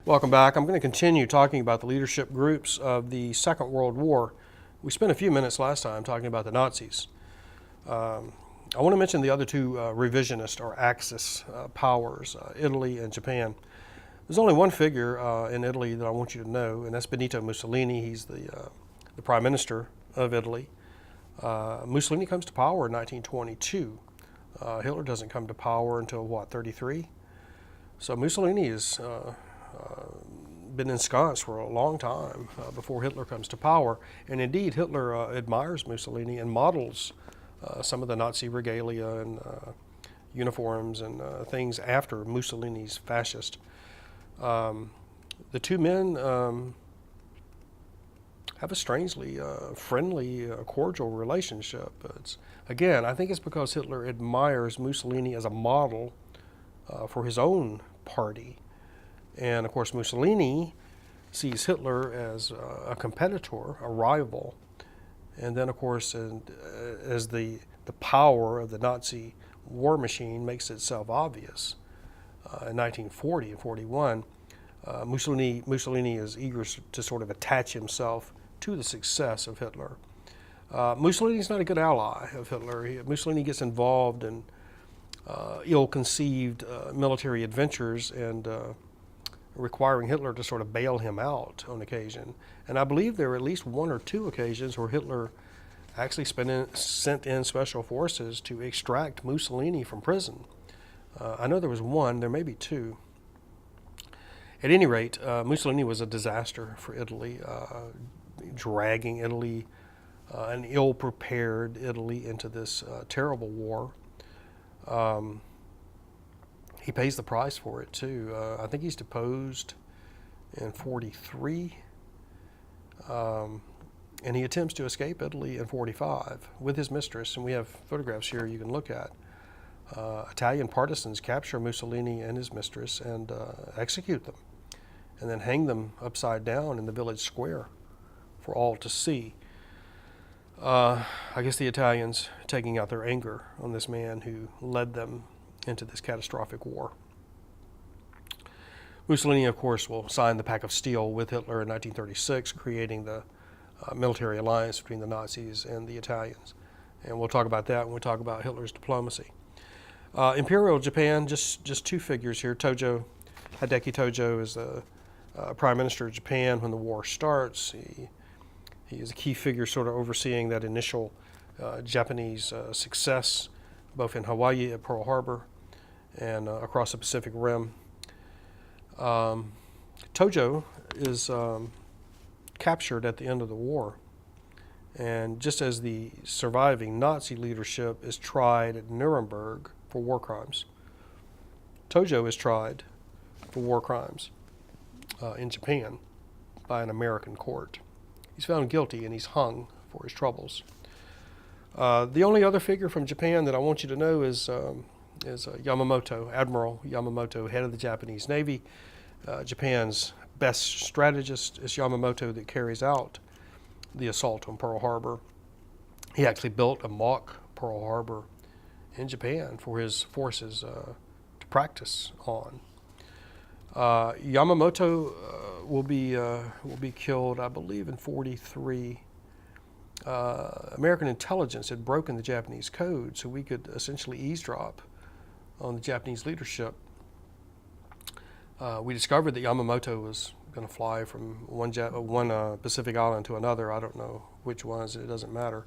Welcome back. I'm going to continue talking about the leadership groups of the Second World War. We spent a few minutes last time talking about the Nazis. I want to mention the other two revisionist or Axis powers, Italy and Japan. There's only one figure in Italy that I want you to know, and that's Benito Mussolini. He's the prime minister of Italy. Mussolini comes to power in 1922. Hitler doesn't come to power until, 33? So Mussolini is been ensconced for a long time before Hitler comes to power. And indeed, Hitler admires Mussolini and models some of the Nazi regalia and uniforms and things after Mussolini's fascist. The two men have a strangely friendly, cordial relationship. Again, I think it's because Hitler admires Mussolini as a model for his own party. And of course, Mussolini sees Hitler as a competitor, a rival. And then, of course, as the power of the Nazi war machine makes itself obvious in 1940 and 41, Mussolini is eager to sort of attach himself to the success of Hitler. Mussolini's not a good ally of Hitler. Mussolini gets involved in ill-conceived military adventures and requiring Hitler to sort of bail him out on occasion. And I believe there were at least one or two occasions where Hitler actually sent in special forces to extract Mussolini from prison. I know there was one, there may be two. At any rate, Mussolini was a disaster for Italy, dragging Italy, an ill-prepared Italy, into this terrible war. He pays the price for it too. I think he's deposed in 43, and he attempts to escape Italy in 45 with his mistress. And we have photographs here you can look at. Italian partisans capture Mussolini and his mistress and execute them, and then hang them upside down in the village square for all to see. I guess the Italians taking out their anger on this man who led them into this catastrophic war. Mussolini, of course, will sign the Pact of Steel with Hitler in 1936, creating the military alliance between the Nazis and the Italians. And we'll talk about that when we talk about Hitler's diplomacy. Imperial Japan, just two figures here. Hideki Tojo is the Prime Minister of Japan when the war starts. He is a key figure sort of overseeing that initial Japanese success, both in Hawaii at Pearl Harbor and across the Pacific Rim. Tojo is captured at the end of the war, and just as the surviving Nazi leadership is tried at Nuremberg for war crimes, Tojo is tried for war crimes in Japan by an American court. He's found guilty and he's hung for his troubles. The only other figure from Japan that I want you to know is Yamamoto, Admiral Yamamoto, head of the Japanese Navy. Japan's best strategist is Yamamoto, that carries out the assault on Pearl Harbor. He actually built a mock Pearl Harbor in Japan for his forces to practice on. Yamamoto will be killed, I believe, in 43. American intelligence had broken the Japanese code, so we could essentially eavesdrop on the Japanese leadership. We discovered that Yamamoto was going to fly from one Pacific island to another. I don't know which ones. It doesn't matter.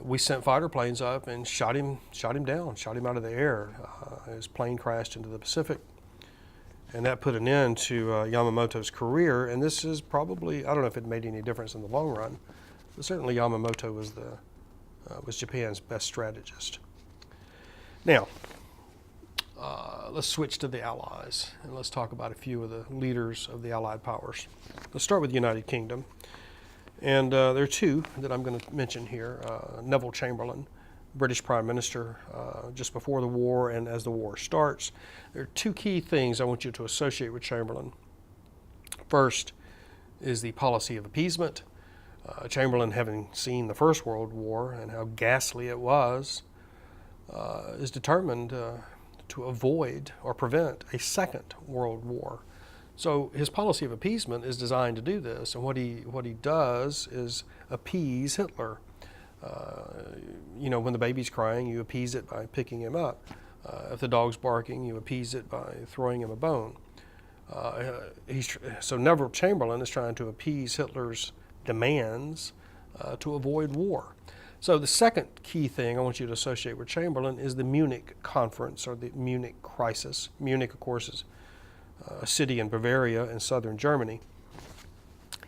We sent fighter planes up and shot him down, shot him out of the air. His plane crashed into the Pacific, and that put an end to Yamamoto's career. And this is probably, I don't know if it made any difference in the long run, but certainly Yamamoto was Japan's best strategist. Now, let's switch to the Allies, and let's talk about a few of the leaders of the Allied powers. Let's start with the United Kingdom. And there are two that I'm going to mention here. Neville Chamberlain, British Prime Minister just before the war and as the war starts. There are two key things I want you to associate with Chamberlain. First is the policy of appeasement. Chamberlain, having seen the First World War and how ghastly it was, is determined to avoid or prevent a second world war. So his policy of appeasement is designed to do this, and what he does is appease Hitler. When the baby's crying, you appease it by picking him up. If the dog's barking, you appease it by throwing him a bone. So Neville Chamberlain is trying to appease Hitler's demands to avoid war. So the second key thing I want you to associate with Chamberlain is the Munich Conference, or the Munich Crisis. Munich, of course, is a city in Bavaria in southern Germany.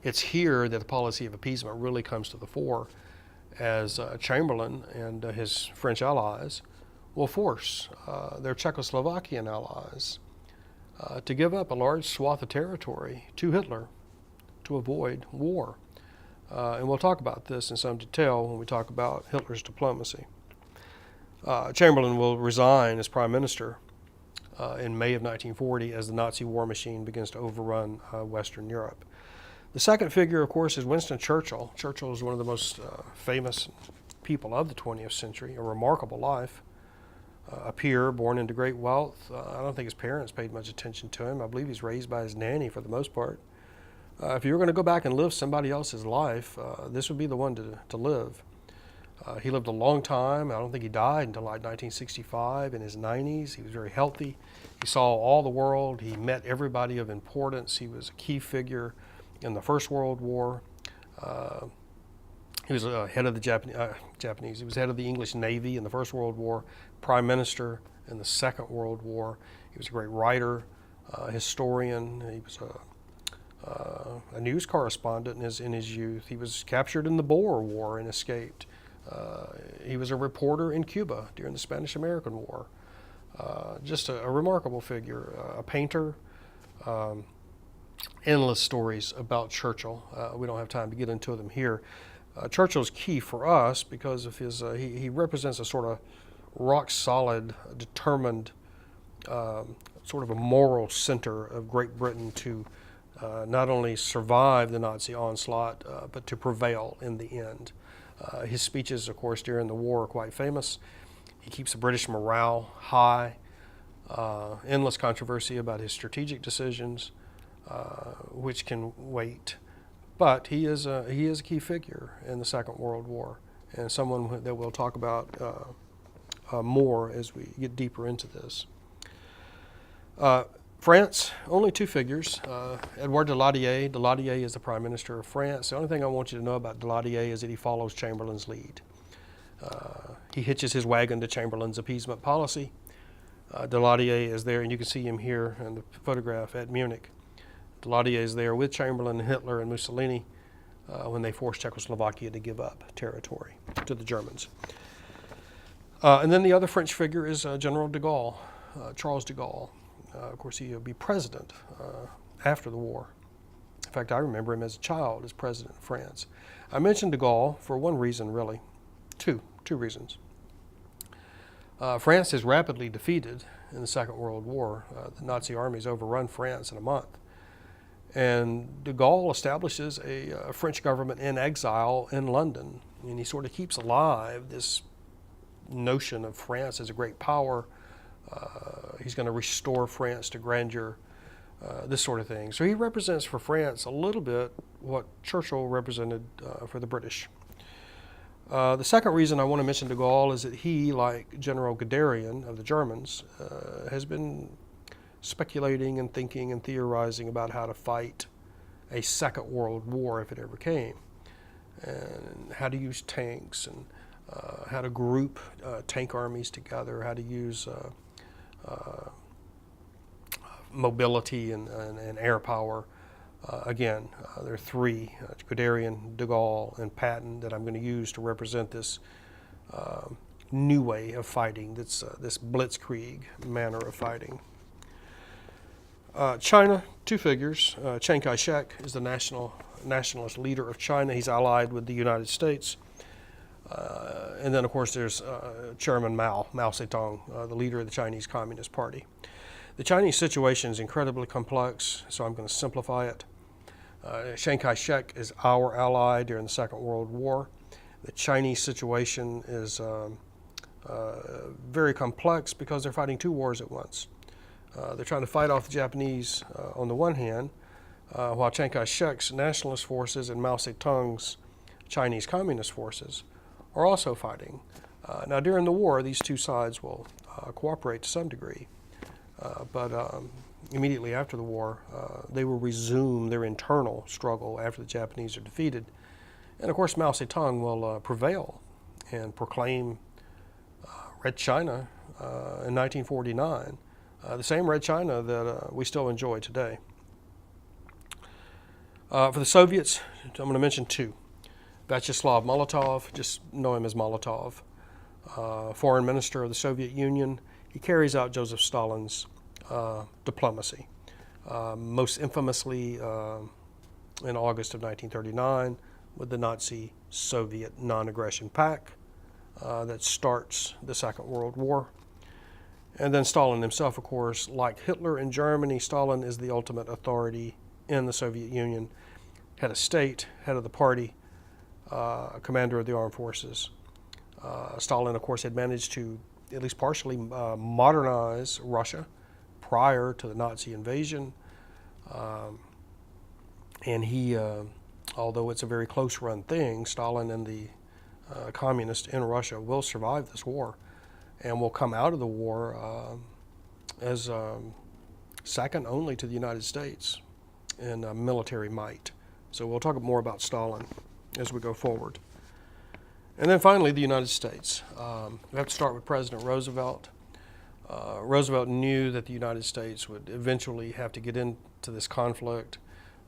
It's here that the policy of appeasement really comes to the fore, as Chamberlain and his French allies will force their Czechoslovakian allies to give up a large swath of territory to Hitler to avoid war. And we'll talk about this in some detail when we talk about Hitler's diplomacy. Chamberlain will resign as prime minister in May of 1940 as the Nazi war machine begins to overrun Western Europe. The second figure, of course, is Winston Churchill. Churchill is one of the most famous people of the 20th century, a remarkable life. A peer born into great wealth. I don't think his parents paid much attention to him. I believe he's raised by his nanny for the most part. If you were going to go back and live somebody else's life, this would be the one to live. He lived a long time. I don't think he died until like 1965, in his 90s. He was very healthy. He saw all the world. He met everybody of importance. He was a key figure in the First World War. He was head of the Japanese. He was head of the English Navy in the First World War, prime minister in the Second World War. He was a great writer, historian. He was a news correspondent in his youth. He was captured in the Boer War and escaped. He was a reporter in Cuba during the Spanish-American War. Just a remarkable figure, a painter. Endless stories about Churchill. We don't have time to get into them here. Churchill's key for us because of his, he represents a sort of rock-solid, determined, sort of a moral center of Great Britain to not only survive the Nazi onslaught, but to prevail in the end. His speeches, of course, during the war are quite famous. He keeps the British morale high, endless controversy about his strategic decisions, which can wait. But he is a key figure in the Second World War, and someone that we'll talk about more as we get deeper into this. France, only two figures. Edouard Daladier. Daladier is the Prime Minister of France. The only thing I want you to know about Daladier is that he follows Chamberlain's lead. He hitches his wagon to Chamberlain's appeasement policy. Daladier is there, and you can see him here in the photograph at Munich. Daladier is there with Chamberlain, Hitler, and Mussolini when they forced Czechoslovakia to give up territory to the Germans. And then the other French figure is General de Gaulle, Charles de Gaulle. Of course, he'll be president after the war. In fact, I remember him as a child as president of France. I mentioned de Gaulle for one reason, really. Two reasons. France is rapidly defeated in the Second World War. The Nazi armies overrun France in a month. And de Gaulle establishes a French government in exile in London. And he sort of keeps alive this notion of France as a great power. He's going to restore France to grandeur, this sort of thing. So he represents for France a little bit what Churchill represented for the British. The second reason I want to mention de Gaulle is that he, like General Guderian of the Germans, has been speculating and thinking and theorizing about how to fight a Second World War if it ever came, and how to use tanks, and how to group tank armies together, how to use mobility and air power. Again, there are three, Guderian, de Gaulle, and Patton, that I'm going to use to represent this new way of fighting, this blitzkrieg manner of fighting. China, two figures. Chiang Kai-shek is the nationalist leader of China. He's allied with the United States. And then, of course, there's Chairman Mao Zedong, the leader of the Chinese Communist Party. The Chinese situation is incredibly complex, so I'm going to simplify it. Chiang Kai-shek is our ally during the Second World War. The Chinese situation is Very complex because they're fighting two wars at once. They're trying to fight off the Japanese on the one hand, while Chiang Kai-shek's nationalist forces and Mao Zedong's Chinese Communist forces are also fighting. Now, during the war, these two sides will cooperate to some degree, but immediately after the war, they will resume their internal struggle after the Japanese are defeated. And of course, Mao Zedong will prevail and proclaim Red China in 1949, the same Red China that we still enjoy today. For the Soviets, I'm going to mention two. Vyacheslav Molotov, just know him as Molotov, foreign minister of the Soviet Union. He carries out Joseph Stalin's diplomacy, most infamously in August of 1939 with the Nazi-Soviet non-aggression pact that starts the Second World War. And then Stalin himself, of course, like Hitler in Germany, Stalin is the ultimate authority in the Soviet Union, head of state, head of the party, commander of the armed forces. Stalin, of course, had managed to at least partially modernize Russia prior to the Nazi invasion. And he, although it's a very close-run thing, Stalin and the communists in Russia will survive this war and will come out of the war as second only to the United States in military might. So we'll talk more about Stalin as we go forward. And then finally, the United States. We have to start with President Roosevelt. Roosevelt knew that the United States would eventually have to get into this conflict.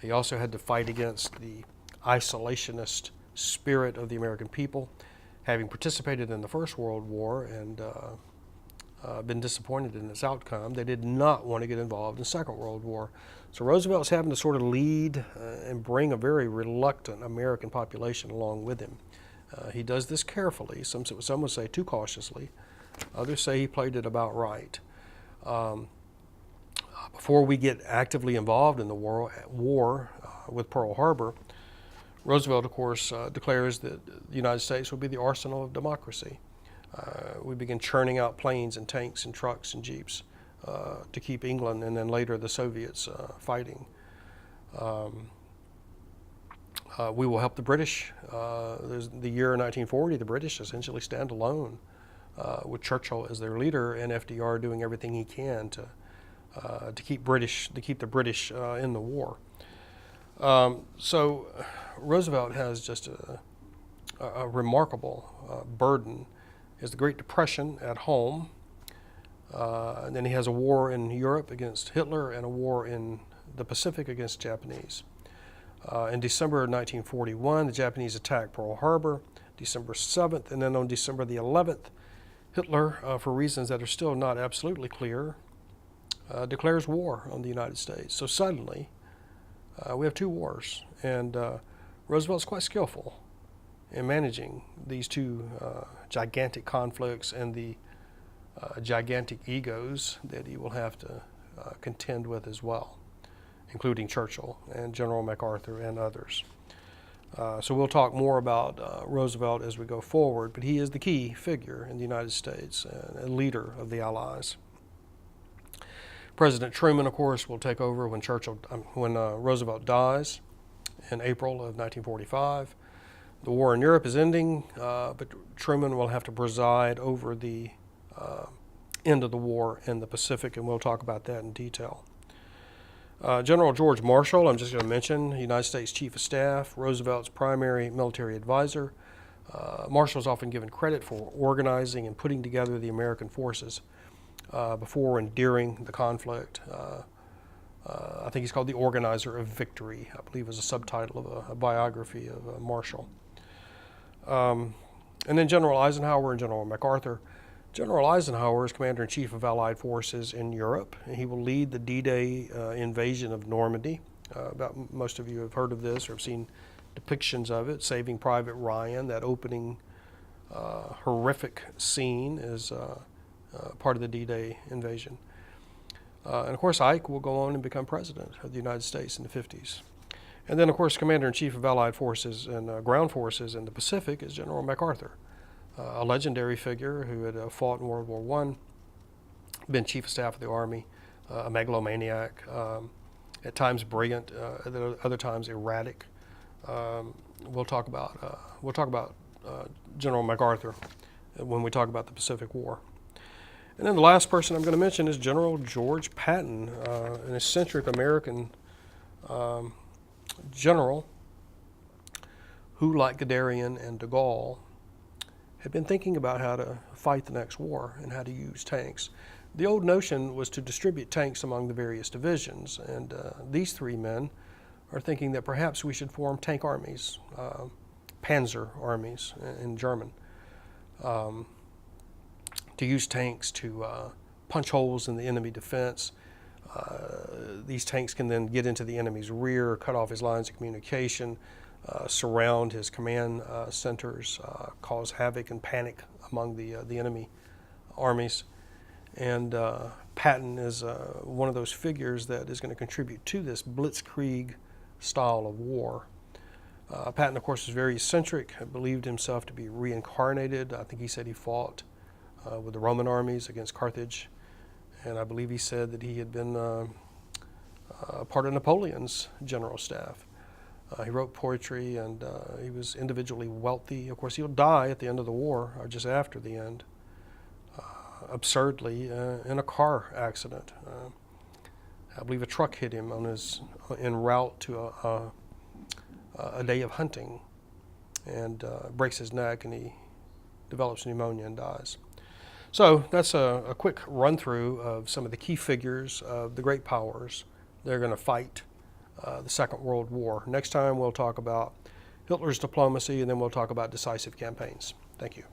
He also had to fight against the isolationist spirit of the American people, having participated in the First World War and been disappointed in its outcome. They did not want to get involved in the Second World War. So Roosevelt's having to sort of lead and bring a very reluctant American population along with him. He does this carefully. Some would say too cautiously. Others say he played it about right. Before we get actively involved in the war with Pearl Harbor, Roosevelt, of course, declares that the United States will be the arsenal of democracy. We begin churning out planes and tanks and trucks and jeeps to keep England and then later the Soviets fighting. We will help the British. There's the year 1940, the British essentially stand alone with Churchill as their leader and FDR doing everything he can to keep the British in the war. So Roosevelt has just a remarkable burden. He has the Great Depression at home, and then he has a war in Europe against Hitler and a war in the Pacific against Japanese. In December of 1941, the Japanese attacked Pearl Harbor, December 7th, and then on December the 11th, Hitler, for reasons that are still not absolutely clear, declares war on the United States. So suddenly, we have two wars, and Roosevelt's quite skillful in managing these two gigantic conflicts and the gigantic egos that he will have to contend with as well, including Churchill and General MacArthur and others. So we'll talk more about Roosevelt as we go forward, but he is the key figure in the United States and a leader of the Allies. President Truman, of course, will take over when Roosevelt dies in April of 1945. The war in Europe is ending, but Truman will have to preside over the end of the war in the Pacific, and we'll talk about that in detail. General George Marshall, I'm just going to mention, United States Chief of Staff, Roosevelt's primary military advisor. Marshall is often given credit for organizing and putting together the American forces before and during the conflict. I think he's called the Organizer of Victory, I believe is a subtitle of a biography of Marshall. And then General Eisenhower and General MacArthur. General Eisenhower is Commander-in-Chief of Allied forces in Europe, and he will lead the D-Day invasion of Normandy. Most of you have heard of this or have seen depictions of it. Saving Private Ryan, that opening horrific scene is part of the D-Day invasion. And of course, Ike will go on and become President of the United States in the 50s. And then, of course, Commander-in-Chief of Allied forces and ground forces in the Pacific is General MacArthur. a legendary figure who had fought in World War I, been chief of staff of the Army, a megalomaniac, at times brilliant, at other times erratic. We'll talk about General MacArthur when we talk about the Pacific War. And then the last person I'm going to mention is General George Patton, an eccentric American general who, like Guderian and de Gaulle, had been thinking about how to fight the next war and how to use tanks. The old notion was to distribute tanks among the various divisions, and these three men are thinking that perhaps we should form tank armies, panzer armies in German, to use tanks to punch holes in the enemy defense. These tanks can then get into the enemy's rear, cut off his lines of communication, surround his command centers, cause havoc and panic among the enemy armies. And Patton is one of those figures that is going to contribute to this blitzkrieg style of war. Patton, of course, is very eccentric, believed himself to be reincarnated. I think he said he fought with the Roman armies against Carthage, and I believe he said that he had been part of Napoleon's general staff. He wrote poetry, and he was individually wealthy. Of course, he'll die at the end of the war, or just after the end, absurdly, in a car accident. I believe a truck hit him en route to a day of hunting, and breaks his neck, and he develops pneumonia and dies. So that's a quick run through of some of the key figures of the great powers that are going to fight the Second World War. Next time we'll talk about Hitler's diplomacy, and then we'll talk about decisive campaigns. Thank you.